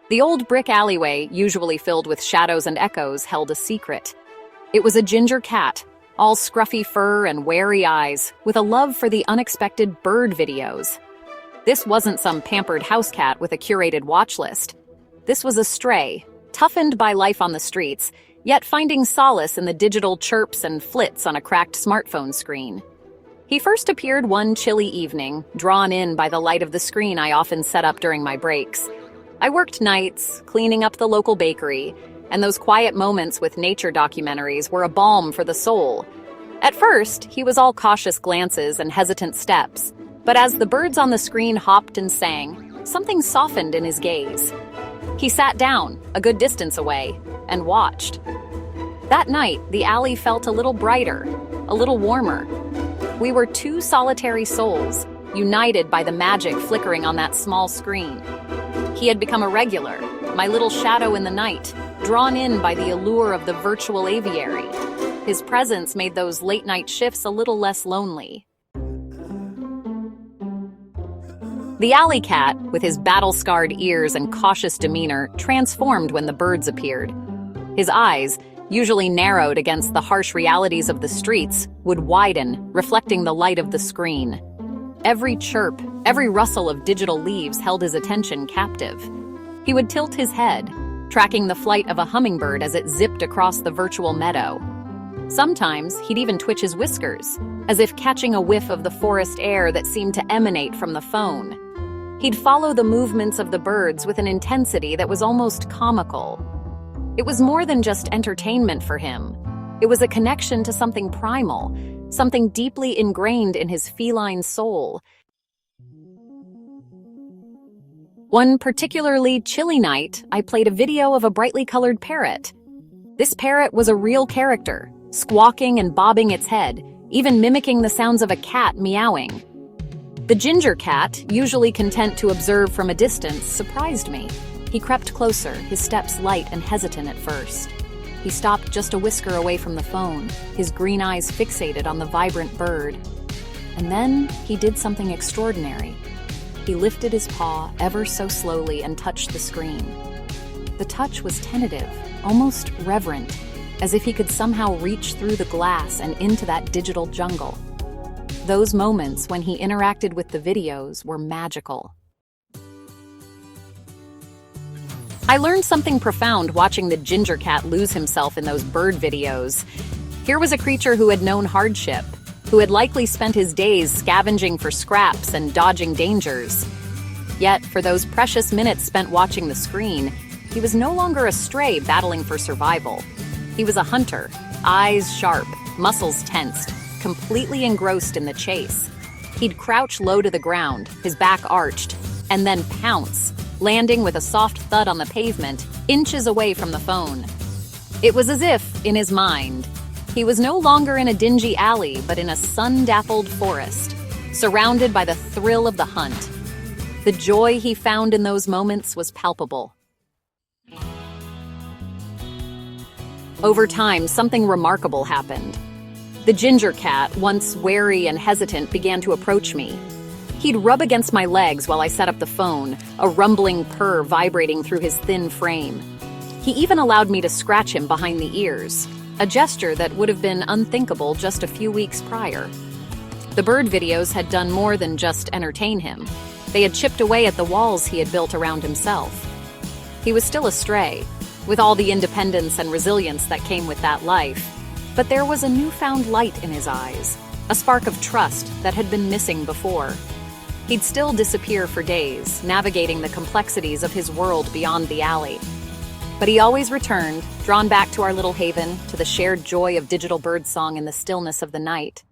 The old brick alleyway, usually filled with shadows and echoes, held a secret. It was a ginger cat, all scruffy fur and wary eyes, with a love for the unexpected bird videos. This wasn't some pampered house cat with a curated watch list. This was a stray, toughened by life on the streets, yet finding solace in the digital chirps and flits on a cracked smartphone screen. He first appeared one chilly evening, drawn in by the light of the screen I often set up during my breaks. I worked nights, cleaning up the local bakery, and those quiet moments with nature documentaries were a balm for the soul. At first, he was all cautious glances and hesitant steps, but as the birds on the screen hopped and sang, something softened in his gaze. He sat down, a good distance away, and watched. That night, the alley felt a little brighter, a little warmer. We were two solitary souls, united by the magic flickering on that small screen. He had become a regular, my little shadow in the night, drawn in by the allure of the virtual aviary. His presence made those late-night shifts a little less lonely. The alley cat, with his battle-scarred ears and cautious demeanor, transformed when the birds appeared. His eyes, usually narrowed against the harsh realities of the streets, would widen, reflecting the light of the screen. Every chirp, every rustle of digital leaves held his attention captive. He would tilt his head, tracking the flight of a hummingbird as it zipped across the virtual meadow. Sometimes he'd even twitch his whiskers, as if catching a whiff of the forest air that seemed to emanate from the phone. He'd follow the movements of the birds with an intensity that was almost comical. It was more than just entertainment for him. It was a connection to something primal, something deeply ingrained in his feline soul. One particularly chilly night, I played a video of a brightly colored parrot. This parrot was a real character, squawking and bobbing its head, even mimicking the sounds of a cat meowing. The ginger cat, usually content to observe from a distance, surprised me. He crept closer, his steps light and hesitant at first. He stopped just a whisker away from the phone, his green eyes fixated on the vibrant bird. And then he did something extraordinary. He lifted his paw ever so slowly and touched the screen. The touch was tentative, almost reverent, as if he could somehow reach through the glass and into that digital jungle. Those moments when he interacted with the videos were magical. I learned something profound watching the ginger cat lose himself in those bird videos. Here was a creature who had known hardship, who had likely spent his days scavenging for scraps and dodging dangers. Yet, for those precious minutes spent watching the screen, he was no longer a stray battling for survival. He was a hunter, eyes sharp, muscles tensed, completely engrossed in the chase. He'd crouch low to the ground, his back arched, and then pounce, landing with a soft thud on the pavement, inches away from the phone. It was as if, in his mind, he was no longer in a dingy alley, but in a sun-dappled forest, surrounded by the thrill of the hunt. The joy he found in those moments was palpable. Over time, something remarkable happened. The ginger cat, once wary and hesitant, began to approach me. He'd rub against my legs while I set up the phone, a rumbling purr vibrating through his thin frame. He even allowed me to scratch him behind the ears, a gesture that would have been unthinkable just a few weeks prior. The bird videos had done more than just entertain him. They had chipped away at the walls he had built around himself. He was still a stray, with all the independence and resilience that came with that life. But there was a newfound light in his eyes, a spark of trust that had been missing before. He'd still disappear for days, navigating the complexities of his world beyond the alley. But he always returned, drawn back to our little haven, to the shared joy of digital birdsong in the stillness of the night.